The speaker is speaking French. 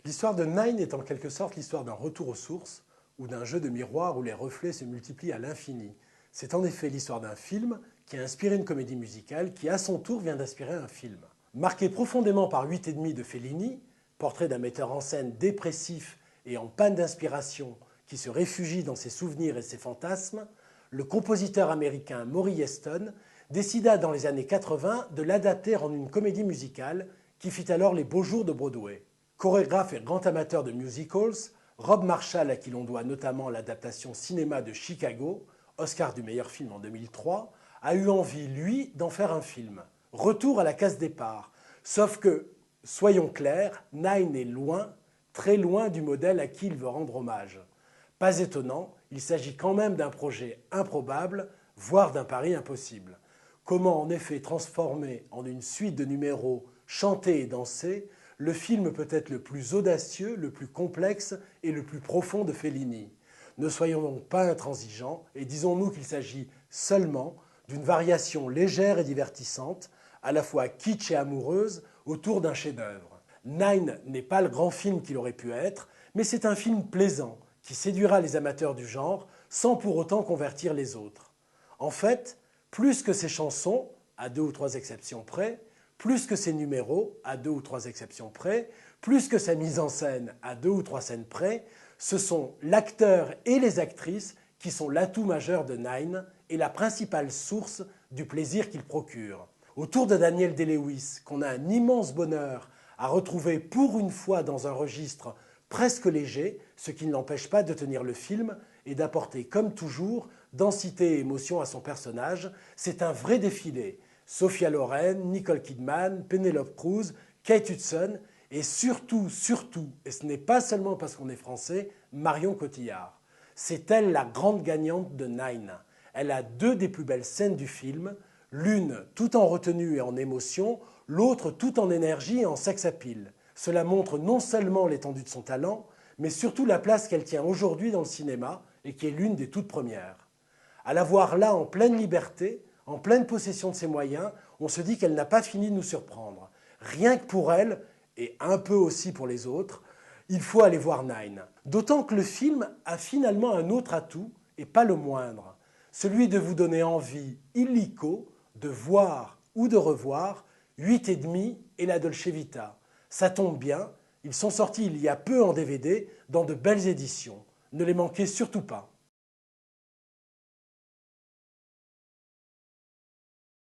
L'histoire de Nine est en quelque sorte l'histoire d'un retour aux sources ou d'un jeu de miroir où les reflets se multiplient à l'infini. C'est en effet l'histoire d'un film qui a inspiré une comédie musicale qui à son tour vient d'inspirer un film. Marqué profondément par 8,5 de Fellini, portrait d'un metteur en scène dépressif et en panne d'inspiration qui se réfugie dans ses souvenirs et ses fantasmes, le compositeur américain Maury Heston décida dans les années 80 de l'adapter en une comédie musicale qui fit alors les beaux jours de Broadway. Chorégraphe et grand amateur de musicals, Rob Marshall, à qui l'on doit notamment l'adaptation cinéma de Chicago, Oscar du meilleur film en 2003, a eu envie, lui, d'en faire un film. Retour à la case départ. Sauf que, soyons clairs, Nine est loin, très loin du modèle à qui il veut rendre hommage. Pas étonnant, il s'agit quand même d'un projet improbable, voire d'un pari impossible. Comment en effet transformer en une suite de numéros chantés et dansés le film peut être le plus audacieux, le plus complexe et le plus profond de Fellini. Ne soyons donc pas intransigeants et disons-nous qu'il s'agit seulement d'une variation légère et divertissante, à la fois kitsch et amoureuse, autour d'un chef-d'œuvre. Nine n'est pas le grand film qu'il aurait pu être, mais c'est un film plaisant qui séduira les amateurs du genre sans pour autant convertir les autres. En fait, plus que ses chansons, à 2 ou 3 exceptions près, plus que ses numéros, à 2 ou 3 exceptions près, plus que sa mise en scène, à 2 ou 3 scènes près, ce sont l'acteur et les actrices qui sont l'atout majeur de Nine et la principale source du plaisir qu'il procure. Autour de Daniel Day-Lewis, qu'on a un immense bonheur à retrouver pour une fois dans un registre presque léger, ce qui ne l'empêche pas de tenir le film et d'apporter, comme toujours, densité et émotion à son personnage, c'est un vrai défilé. Sophia Loren, Nicole Kidman, Penelope Cruz, Kate Hudson et surtout, et ce n'est pas seulement parce qu'on est français, Marion Cotillard. C'est elle la grande gagnante de Nine. Elle a 2 des plus belles scènes du film, l'une tout en retenue et en émotion, l'autre tout en énergie et en sex appeal. Cela montre non seulement l'étendue de son talent, mais surtout la place qu'elle tient aujourd'hui dans le cinéma et qui est l'une des toutes premières. À la voir là en pleine liberté, en pleine possession de ses moyens, on se dit qu'elle n'a pas fini de nous surprendre. Rien que pour elle, et un peu aussi pour les autres, il faut aller voir Nine. D'autant que le film a finalement un autre atout, et pas le moindre, celui de vous donner envie, illico, de voir ou de revoir 8,5 et la Dolce Vita. Ça tombe bien, ils sont sortis il y a peu en DVD dans de belles éditions. Ne les manquez surtout pas.